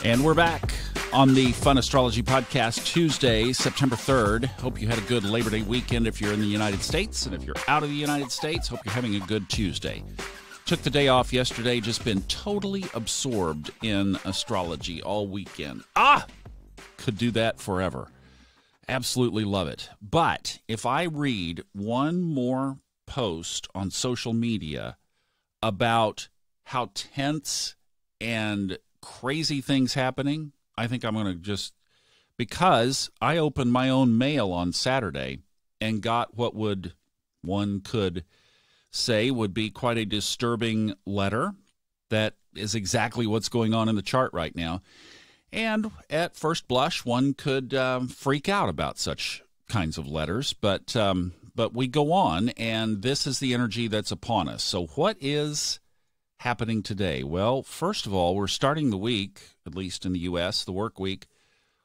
And we're back on the Fun Astrology Podcast Tuesday, September 3rd. Hope you had a good Labor Day weekend if you're in the United States. And if you're out of the United States, hope you're having a good Tuesday. Took the day off yesterday, just been totally absorbed in astrology all weekend. Could do that forever. Absolutely love it. But if I read one more post on social media about how tense and crazy things happening, I think I'm going to just, because I opened my own mail on Saturday and got what one could say would be quite a disturbing letter that is exactly what's going on in the chart right now. And at first blush, one could freak out about such kinds of letters, but we go on, and this is the energy that's upon us. So what is happening today? Well, first of all, we're starting the week, at least in the U.S., the work week,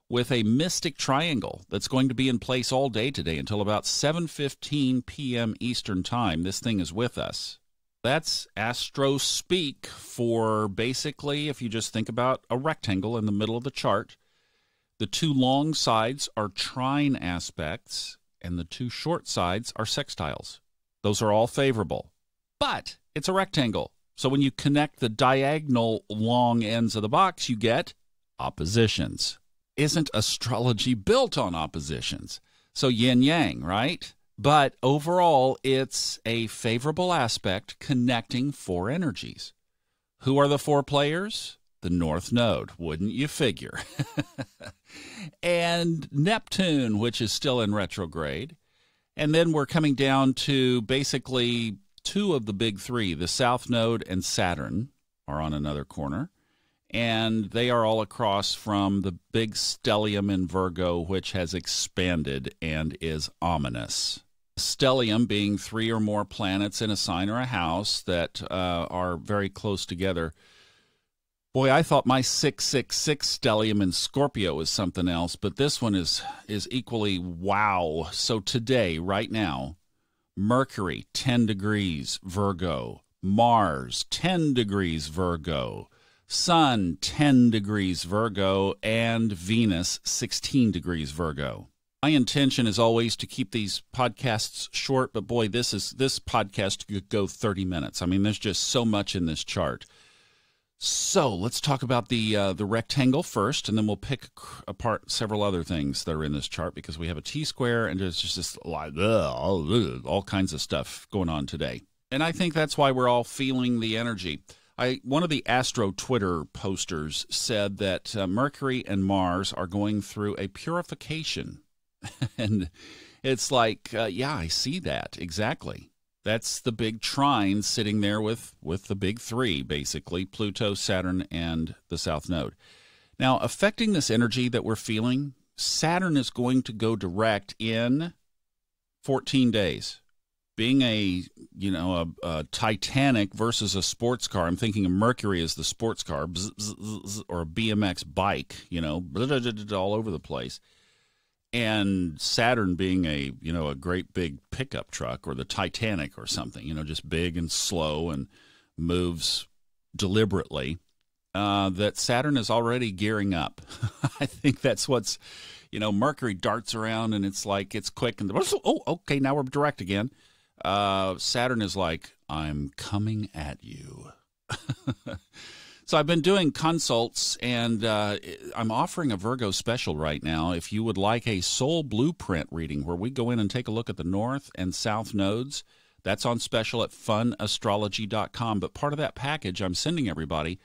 with a mystic triangle that's going to be in place all day today until about 7:15 p.m. Eastern Time. This thing is with us. That's astro speak for basically, if you just think about a rectangle in the middle of the chart, the two long sides are trine aspects, and the two short sides are sextiles. Those are all favorable, but it's a rectangle. So when you connect the diagonal long ends of the box, you get oppositions. Isn't astrology built on oppositions? So yin-yang, right? But overall, it's a favorable aspect connecting four energies. Who are the four players? The North Node, wouldn't you figure? And Neptune, which is still in retrograde. And then we're coming down to basically two of the big three, the South Node and Saturn, are on another corner. And they are all across from the big stellium in Virgo, which has expanded and is ominous. Stellium being three or more planets in a sign or a house that are very close together. Boy, I thought my 666 stellium in Scorpio was something else, but this one is equally wow. So today, right now, Mercury, 10 degrees Virgo. Mars, 10 degrees Virgo. Sun, 10 degrees Virgo. And Venus, 16 degrees Virgo. My intention is always to keep these podcasts short, but boy, this podcast could go 30 minutes. I mean, there's just so much in this chart. So let's talk about the rectangle first, and then we'll pick apart several other things that are in this chart because we have a T-square, and there's just this all kinds of stuff going on today. And I think that's why we're all feeling the energy. One of the Astro Twitter posters said that Mercury and Mars are going through a purification. And it's like, yeah, I see that. Exactly. That's the big trine sitting there with the big three, basically, Pluto, Saturn, and the South Node. Now, affecting this energy that we're feeling, Saturn is going to go direct in 14 days. Being a Titanic versus a sports car, I'm thinking of Mercury as the sports car, or a BMX bike, all over the place. And Saturn being a great big pickup truck or the Titanic or something, just big and slow and moves deliberately, that Saturn is already gearing up. I think that's what's, Mercury darts around and it's like it's quick and, okay, now we're direct again. Saturn is like, I'm coming at you. So I've been doing consults, and I'm offering a Virgo special right now. If you would like a soul blueprint reading where we go in and take a look at the North and South nodes, that's on special at funastrology.com. But part of that package I'm sending everybody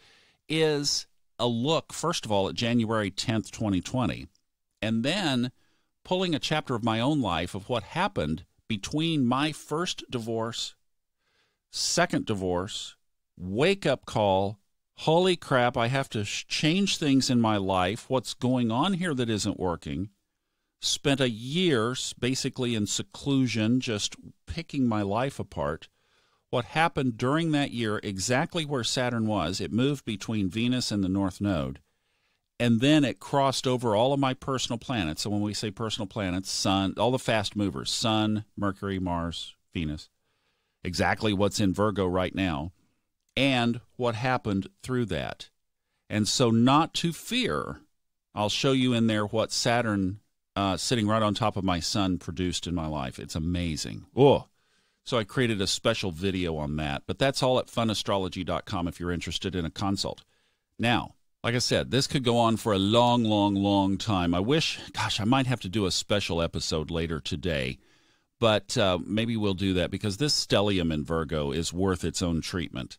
is a look, first of all, at January 10th, 2020, and then pulling a chapter of my own life of what happened between my first divorce, second divorce, wake-up call, holy crap, I have to change things in my life. What's going on here that isn't working? Spent a year basically in seclusion, just picking my life apart. What happened during that year, exactly where Saturn was, it moved between Venus and the North Node. And then it crossed over all of my personal planets. So when we say personal planets, Sun, all the fast movers, Sun, Mercury, Mars, Venus, exactly what's in Virgo right now, and what happened through that. And so not to fear, I'll show you in there what Saturn sitting right on top of my sun produced in my life. It's amazing. Oh, so I created a special video on that. But that's all at funastrology.com if you're interested in a consult. Now, like I said, this could go on for a long, long, long time. I wish, gosh, I might have to do a special episode later today. But maybe we'll do that because this stellium in Virgo is worth its own treatment.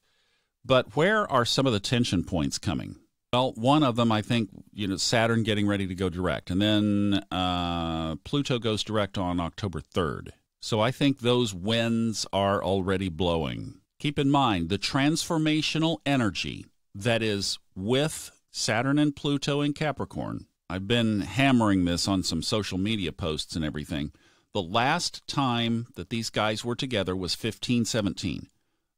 But where are some of the tension points coming? Well, one of them, I think, Saturn getting ready to go direct. And then Pluto goes direct on October 3rd. So I think those winds are already blowing. Keep in mind, the transformational energy that is with Saturn and Pluto in Capricorn. I've been hammering this on some social media posts and everything. The last time that these guys were together was 1517.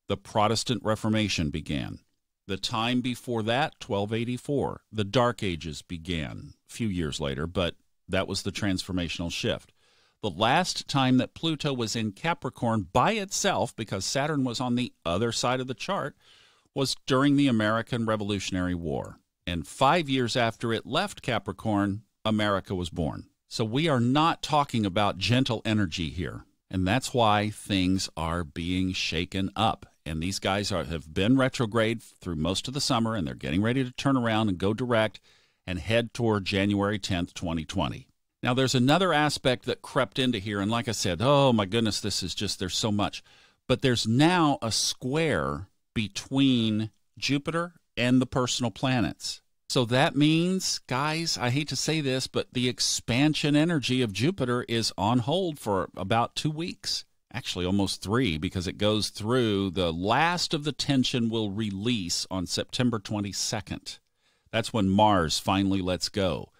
The Protestant Reformation began. The time before that, 1284, the Dark Ages began a few years later, but that was the transformational shift. The last time that Pluto was in Capricorn by itself, because Saturn was on the other side of the chart, was during the American Revolutionary War. And 5 years after it left Capricorn, America was born. So we are not talking about gentle energy here. And that's why things are being shaken up. And these guys have been retrograde through most of the summer, and they're getting ready to turn around and go direct and head toward January 10th, 2020. Now, there's another aspect that crept into here. And like I said, oh, my goodness, there's so much. But there's now a square between Jupiter and the personal planets. So that means, guys, I hate to say this, but the expansion energy of Jupiter is on hold for about 2 weeks. Actually, almost 3, because it goes through the last of the tension will release on September 22nd. That's when Mars finally lets go.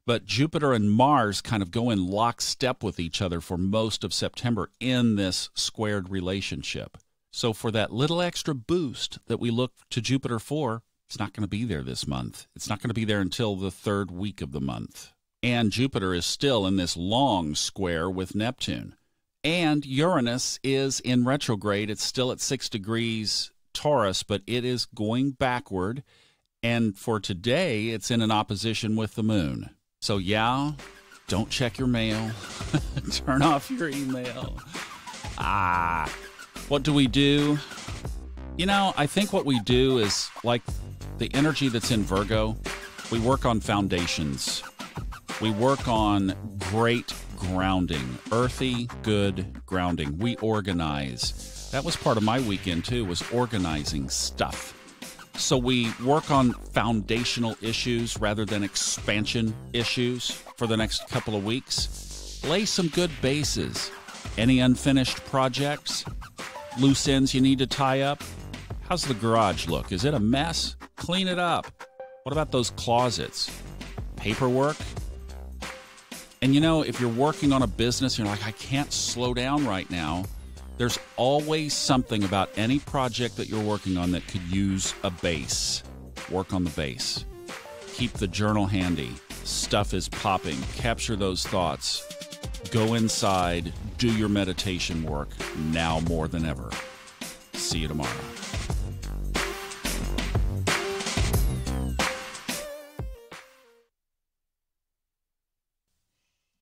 But Jupiter and Mars kind of go in lockstep with each other for most of September in this squared relationship. So for that little extra boost that we look to Jupiter for, it's not going to be there this month. It's not going to be there until the 3rd week of the month. And Jupiter is still in this long square with Neptune. And Uranus is in retrograde. It's still at 6 degrees Taurus, but it is going backward. And for today, it's in an opposition with the moon. So yeah, don't check your mail. Turn off your email. What do we do? I think what we do is like the energy that's in Virgo, we work on foundations. We work on great grounding, earthy, good grounding. We organize. That was part of my weekend, too, was organizing stuff. So we work on foundational issues rather than expansion issues for the next couple of weeks. Lay some good bases. Any unfinished projects? Loose ends you need to tie up? How's the garage look? Is it a mess? Clean it up. What about those closets? Paperwork? And if you're working on a business, you're like, I can't slow down right now. There's always something about any project that you're working on that could use a base. Work on the base. Keep the journal handy. Stuff is popping. Capture those thoughts. Go inside. Do your meditation work now more than ever. See you tomorrow.